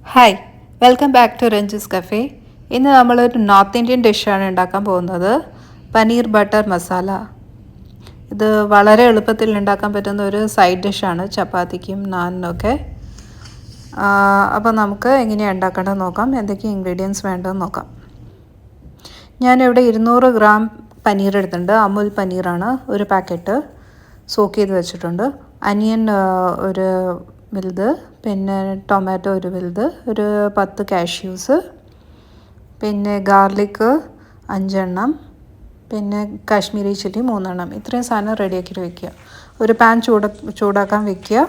Hi, welcome back to Ranji's cafe. ഇന്ന് നമ്മളൊരു north Indian ഡിഷാണ് ഉണ്ടാക്കാൻ പോകുന്നത്, പനീർ ബട്ടർ മസാല. ഇത് വളരെ എളുപ്പത്തിൽ ഉണ്ടാക്കാൻ പറ്റുന്ന ഒരു സൈഡ് ഡിഷാണ് ചപ്പാത്തിക്കും നാനിനൊക്കെ. അപ്പോൾ നമുക്ക് എങ്ങനെയാണ് ഉണ്ടാക്കേണ്ടത് നോക്കാം, എന്തൊക്കെ ഇൻഗ്രീഡിയൻസ് വേണ്ടതെന്ന് നോക്കാം. ഞാനിവിടെ 200 ഗ്രാം പനീർ എടുത്തിട്ടുണ്ട്. അമുൽ പനീറാണ് ഒരു പാക്കറ്റ്, സോക്ക് ചെയ്ത് വെച്ചിട്ടുണ്ട്. അനിയൻ ഒരു വലുത്, പിന്നെ ടൊമാറ്റോ ഒരു വലുത്, ഒരു 10 കാഷ്യൂസ്, പിന്നെ ഗാർലിക്ക് 5 എണ്ണം, പിന്നെ കാശ്മീരി ചില്ലി 3 എണ്ണം. ഇത്രയും സാധനം റെഡിയാക്കിയിട്ട് വെക്കുക. ഒരു പാൻ ചൂടാക്കാൻ വെക്കുക.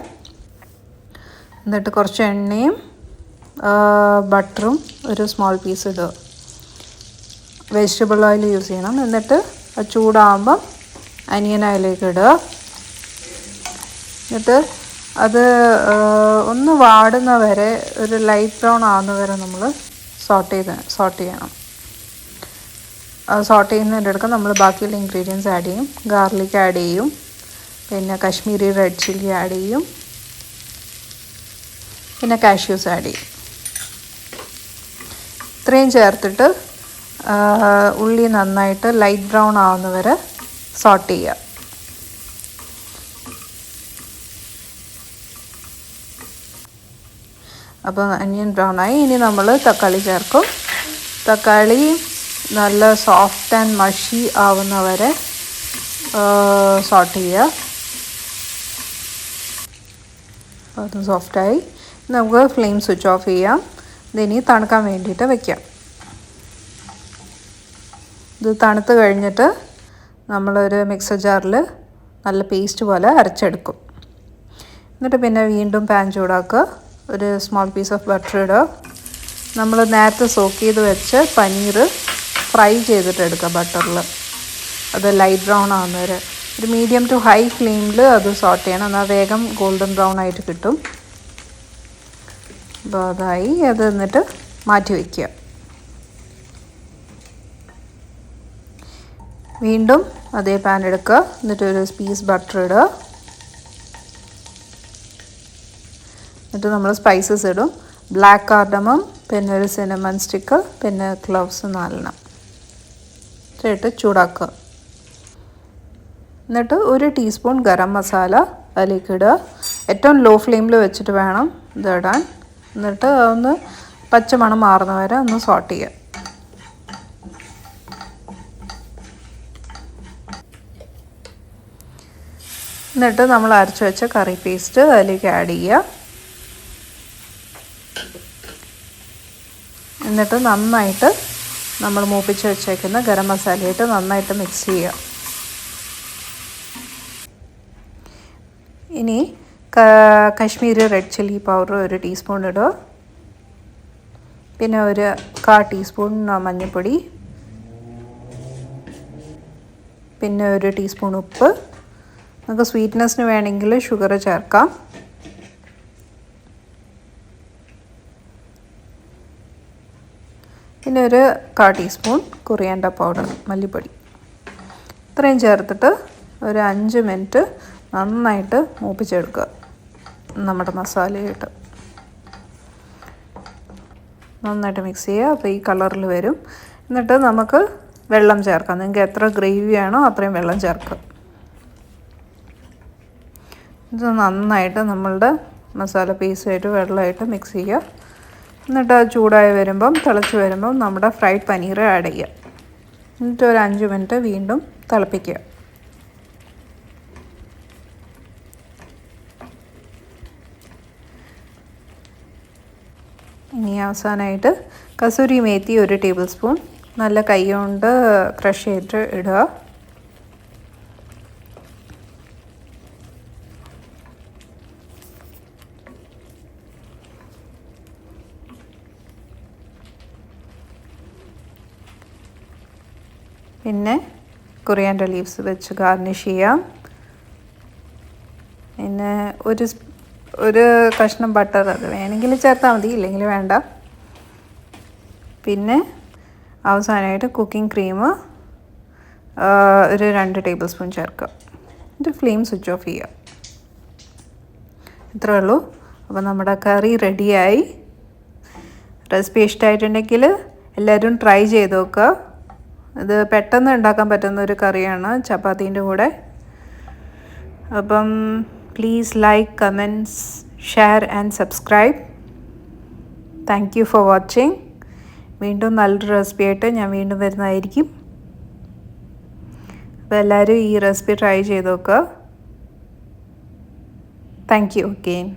എന്നിട്ട് കുറച്ച് എണ്ണയും ബട്ടറും ഒരു സ്മോൾ പീസ് ഇടുക. വെജിറ്റബിൾ ഓയിൽ യൂസ് ചെയ്യണം. എന്നിട്ട് അത് ചൂടാകുമ്പം അനിയൻ അതിലേക്ക് ഇടുക. എന്നിട്ട് അത് ഒന്ന് വാടുന്ന വരെ, ഒരു ലൈറ്റ് ബ്രൗൺ ആവുന്ന വരെ നമ്മൾ സോട്ട് ചെയ്യണം. സോട്ട് ചെയ്യുന്നതിൻ്റെ ഇടയ്ക്ക് നമ്മൾ ബാക്കിയുള്ള ഇൻഗ്രീഡിയൻസ് ആഡ് ചെയ്യും. ഗാർലിക് ആഡ് ചെയ്യും, പിന്നെ കാശ്മീരി റെഡ് ചില്ലി ആഡ് ചെയ്യും, പിന്നെ കാഷ്യൂസ് ആഡ് ചെയ്യും. ഇത്രയും ചേർത്തിട്ട് ഉള്ളി നന്നായിട്ട് ലൈറ്റ് ബ്രൗൺ ആവുന്ന വരെ സോട്ട് ചെയ്യുക. അപ്പോൾ അനിയൻ ബ്രൗൺ ആയി. ഇനി നമ്മൾ തക്കാളി ചേർക്കും. തക്കാളി നല്ല സോഫ്റ്റ് ആൻഡ് മഷി ആവുന്ന വരെ സോട്ട് ചെയ്യുക. അത് സോഫ്റ്റായി. നമുക്ക് ഫ്ലെയിം സ്വിച്ച് ഓഫ് ചെയ്യാം. ഇതിനി തണുക്കാൻ വേണ്ടിയിട്ട് വയ്ക്കാം. ഇത് തണുത്ത് കഴിഞ്ഞിട്ട് നമ്മളൊരു മിക്സർ ജാറിൽ നല്ല പേസ്റ്റ് പോലെ അരച്ചെടുക്കും. എന്നിട്ട് പിന്നെ വീണ്ടും പാൻ ചൂടാക്കുക. ഒരു സ്മോൾ പീസ് ഓഫ് ബട്ടർ ഇടുക. നമ്മൾ നേരത്തെ സോക്ക് ചെയ്ത് വെച്ച് പനീർ ഫ്രൈ ചെയ്തിട്ട് എടുക്കുക ബട്ടറിൽ. അത് ലൈറ്റ് ബ്രൗൺ ആവുന്നവരെ ഒരു മീഡിയം ടു ഹൈ ഫ്ലെയിമിൽ അത് സോട്ട് ചെയ്യണം. എന്നാൽ വേഗം ഗോൾഡൻ ബ്രൗൺ ആയിട്ട് കിട്ടും. അപ്പോൾ അതായി. അത് എന്നിട്ട് മാറ്റി വയ്ക്കുക. വീണ്ടും അതേ പാൻ എടുക്കുക. എന്നിട്ട് ഒരു പീസ് ബട്ടർ ഇടുക. എന്നിട്ട് നമ്മൾ സ്പൈസസ് ഇടും. ബ്ലാക്ക് കാർഡമം, പിന്നെ ഒരു സിനമൺ സ്റ്റിക്ക്, പിന്നെ ക്ലോവ്സ് 4 എണ്ണം ഇട്ട് ചൂടാക്കുക. എന്നിട്ട് 1 ടീസ്പൂൺ ഗരം മസാല അതിലേക്ക് ഇടുക. ഏറ്റവും ലോ ഫ്ലെയിമിൽ വെച്ചിട്ട് വേണം ഇത് ഇടാൻ. എന്നിട്ട് ഒന്ന് പച്ചമണം മാറുന്ന വരെ ഒന്ന് സോട്ട് ചെയ്യുക. എന്നിട്ട് നമ്മൾ അരച്ച് വെച്ച കറി പേസ്റ്റ് അതിലേക്ക് ആഡ് ചെയ്യുക. എന്നിട്ട് നന്നായിട്ട് നമ്മൾ മൂപ്പിച്ച് വെച്ചേക്കുന്ന ഗരം മസാലയിട്ട് നന്നായിട്ട് മിക്സ് ചെയ്യുക. ഇനി Kashmiri red chilli powder 1 teaspoon ഇടുക. പിന്നെ ഒരു 1/4 ടീസ്പൂൺ മഞ്ഞൾപ്പൊടി, പിന്നെ 1 ടീസ്പൂൺ ഉപ്പ്. നമുക്ക് സ്വീറ്റ്നെസ്സിന് വേണമെങ്കിൽ ഷുഗർ ചേർക്കാം. പിന്നെ ഒരു 1/4 ടീസ്പൂൺ കൊറിയാൻഡർ പൗഡർ, മല്ലിപ്പൊടി. ഇത്രയും ചേർത്തിട്ട് ഒരു 5 മിനിറ്റ് നന്നായിട്ട് മൂപ്പിച്ചെടുക്കുക. നമ്മുടെ മസാലയിട്ട് നന്നായിട്ട് മിക്സ് ചെയ്യുക. അപ്പോൾ ഈ കളറിൽ വരും. എന്നിട്ട് നമുക്ക് വെള്ളം ചേർക്കാം. നിങ്ങൾക്ക് എത്ര ഗ്രേവി ആണോ അത്രയും വെള്ളം ചേർക്കുക. ഇത് നന്നായിട്ട് നമ്മളുടെ മസാല പീസായിട്ട് വെള്ളമായിട്ട് മിക്സ് ചെയ്യുക. എന്നിട്ട് അത് ചൂടായി വരുമ്പം, തിളച്ച് വരുമ്പം നമ്മുടെ ഫ്രൈഡ് പനീർ ആഡ് ചെയ്യുക. എന്നിട്ട് ഒരു 5 മിനിറ്റ് വീണ്ടും തിളപ്പിക്കുക. ഇനി അവസാനമായിട്ട് കസൂരി മേത്തി 1 ടേബിൾ സ്പൂൺ നല്ല കൈ കൊണ്ട് ക്രഷ് ചെയ്തിട്ട് ഇടുക. പിന്നെ കൊറിയാൻഡർ ലീവ്സ് വെച്ച് ഗാർണിഷ് ചെയ്യാം. പിന്നെ ഒരു കഷ്ണം ബട്ടർ അത് വേണമെങ്കിൽ ചേർത്താൽ മതി, ഇല്ലെങ്കിൽ വേണ്ട. പിന്നെ അവസാനമായിട്ട് കുക്കിംഗ് ക്രീം ഒരു 2 ടേബിൾ സ്പൂൺ ചേർക്കുക. എന്നിട്ട് ഫ്ലെയിം സ്വിച്ച് ഓഫ് ചെയ്യുക. ഇത്രയേ ഉള്ളൂ. അപ്പോൾ നമ്മുടെ കറി റെഡിയായി. റെസിപ്പി ഇഷ്ടമായിട്ടുണ്ടെങ്കിൽ എല്ലാവരും ട്രൈ ചെയ്ത് നോക്കുക. ഇത് പെട്ടെന്ന് ഉണ്ടാക്കാൻ പറ്റുന്ന ഒരു കറിയാണ് ചപ്പാത്തീൻ്റെ കൂടെ. അപ്പം please like, comments, share and subscribe. Thank you for watching. വീണ്ടും നല്ലൊരു റെസിപ്പി ആയിട്ട് ഞാൻ വീണ്ടും വരുന്നതായിരിക്കും. അപ്പോൾ എല്ലാവരും ഈ റെസിപ്പി ട്രൈ ചെയ്ത് നോക്കുക. Thank you again.